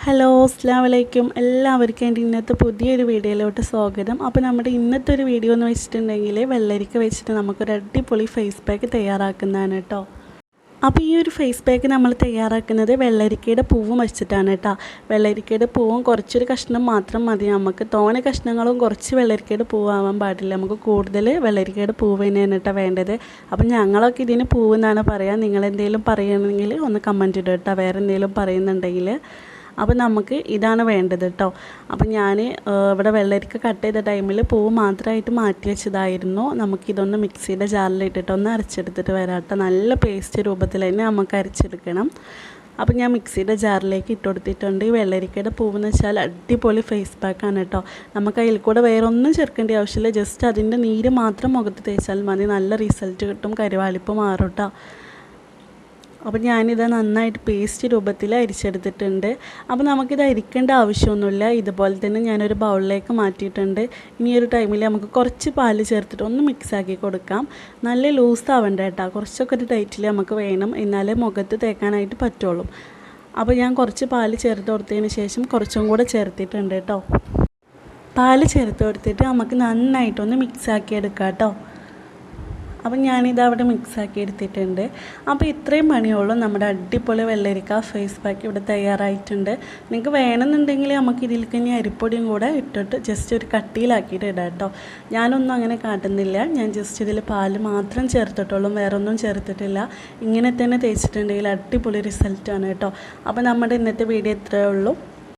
Hello അസ്സലാമു അലൈക്കും എല്ലാവർക്കും എൻ്റെ ഇന്നത്തെ പുതിയൊരു വീഡിയോയിലോട്ട് സ്വാഗതം. അപ്പോൾ നമ്മുടെ ഇന്നത്തെ ഒരു വീഡിയോ എന്ന് വെച്ചിട്ടുണ്ടെങ്കിൽ വെള്ളരിക്ക വെച്ചിട്ട് നമുക്കൊരു അടിപൊളി ഫേസ് പാക്ക് തയ്യാറാക്കുന്നതാണ് കേട്ടോ. അപ്പോൾ ഈ ഒരു ഫേസ് പാക്ക് നമ്മൾ തയ്യാറാക്കുന്നത് വെള്ളരിക്കയുടെ പൂവും വെച്ചിട്ടാണ് കേട്ടോ. വെള്ളരിക്കയുടെ പൂവും കുറച്ചൊരു കഷ്ണം മാത്രം മതി നമുക്ക്. തോനെ കഷ്ണങ്ങളും കുറച്ച് വെള്ളരിക്കയുടെ പൂവാവാൻ പാടില്ല. നമുക്ക് കൂടുതൽ വെള്ളരിക്കയുടെ പൂവ് തന്നെയാണ് കേട്ടോ വേണ്ടത്. അപ്പം ഞങ്ങളൊക്കെ ഇതിന് പൂവ് എന്നാണ് പറയുക. നിങ്ങളെന്തെങ്കിലും പറയുകയാണെങ്കിൽ ഒന്ന് കമൻറ്റ് ഇടുക കേട്ടോ, വേറെ എന്തെങ്കിലും പറയുന്നുണ്ടെങ്കിൽ. അപ്പോൾ നമുക്ക് ഇതാണ് വേണ്ടത് കേട്ടോ. അപ്പം ഞാൻ ഇവിടെ വെള്ളരിക്ക കട്ട് ചെയ്ത ടൈമിൽ പൂവ് മാത്രമായിട്ട് മാറ്റി വെച്ചതായിരുന്നു. നമുക്കിതൊന്ന് മിക്സിയുടെ ജാറിലിട്ടിട്ട് ഒന്ന് അരച്ചെടുത്തിട്ട് വരാം കേട്ടോ. നല്ല പേസ്റ്റ് രൂപത്തിൽ തന്നെ നമുക്ക് അരച്ചെടുക്കണം. അപ്പം ഞാൻ മിക്സിയുടെ ജാറിലേക്ക് ഇട്ട് കൊടുത്തിട്ടുണ്ട്. ഈ വെള്ളരിക്കയുടെ പൂവെന്ന് വെച്ചാൽ അടിപൊളി ഫേസ് പാക്കാണ് കേട്ടോ. നമുക്ക് അതിൽ കൂടെ വേറെ ഒന്നും ചേർക്കേണ്ട ആവശ്യമില്ല. ജസ്റ്റ് അതിൻ്റെ നീര് മാത്രം മുഖത്ത് തേച്ചാൽ മതി. നല്ല റിസൾട്ട് കിട്ടും, കരുവാളിപ്പ് മാറും കേട്ടോ. അപ്പോൾ ഞാനിത് നന്നായിട്ട് പേസ്റ്റ് രൂപത്തിൽ അരിച്ചെടുത്തിട്ടുണ്ട്. അപ്പോൾ നമുക്കിത് അരിക്കേണ്ട ആവശ്യമൊന്നുമില്ല. ഇതുപോലെ തന്നെ ഞാനൊരു ബൗളിലേക്ക് മാറ്റിയിട്ടുണ്ട്. ഇനി ഒരു ടൈമിൽ നമുക്ക് കുറച്ച് പാല് ചേർത്തിട്ട് ഒന്ന് മിക്സാക്കി കൊടുക്കാം. നല്ല ലൂസ് ആവേണ്ട കേട്ടോ, കുറച്ചൊക്കെ ഒരു ടൈറ്റിൽ നമുക്ക് വേണം, എന്നാലേ മുഖത്ത് തേക്കാനായിട്ട് പറ്റുള്ളൂ. അപ്പോൾ ഞാൻ കുറച്ച് പാല് ചേർത്ത് കൊടുത്തതിന് ശേഷം കുറച്ചും കൂടെ ചേർത്തിട്ടുണ്ട് കേട്ടോ. പാല് ചേർത്ത് കൊടുത്തിട്ട് നമുക്ക് നന്നായിട്ടൊന്ന് മിക്സാക്കി എടുക്കാം കേട്ടോ. അപ്പം ഞാനിതവിടെ മിക്സാക്കി എടുത്തിട്ടുണ്ട്. അപ്പോൾ ഇത്രയും പണിയുള്ളൂ. നമ്മുടെ അടിപൊളി വെള്ളരിക്ക ഫേസ് പാക്ക് ഇവിടെ തയ്യാറായിട്ടുണ്ട്. നിങ്ങൾക്ക് വേണമെന്നുണ്ടെങ്കിൽ നമുക്ക് ഇതിലേക്ക് ഇനി അരിപ്പൊടിയും കൂടെ ഇട്ടിട്ട് ജസ്റ്റ് ഒരു കട്ടിയിലാക്കിയിട്ട് ഇടാം കേട്ടോ. ഞാനൊന്നും അങ്ങനെ കാട്ടുന്നില്ല. ഞാൻ ജസ്റ്റ് ഇതിൽ പാല് മാത്രം ചേർത്തിട്ടുള്ളൂ, വേറെ ഒന്നും ചേർത്തിട്ടില്ല. ഇങ്ങനെ തന്നെ തേച്ചിട്ടുണ്ടെങ്കിൽ അടിപൊളി റിസൾട്ടാണ് കേട്ടോ. അപ്പോൾ നമ്മുടെ ഇന്നത്തെ വീഡിയോ ഇത്രയേ ഉള്ളൂ.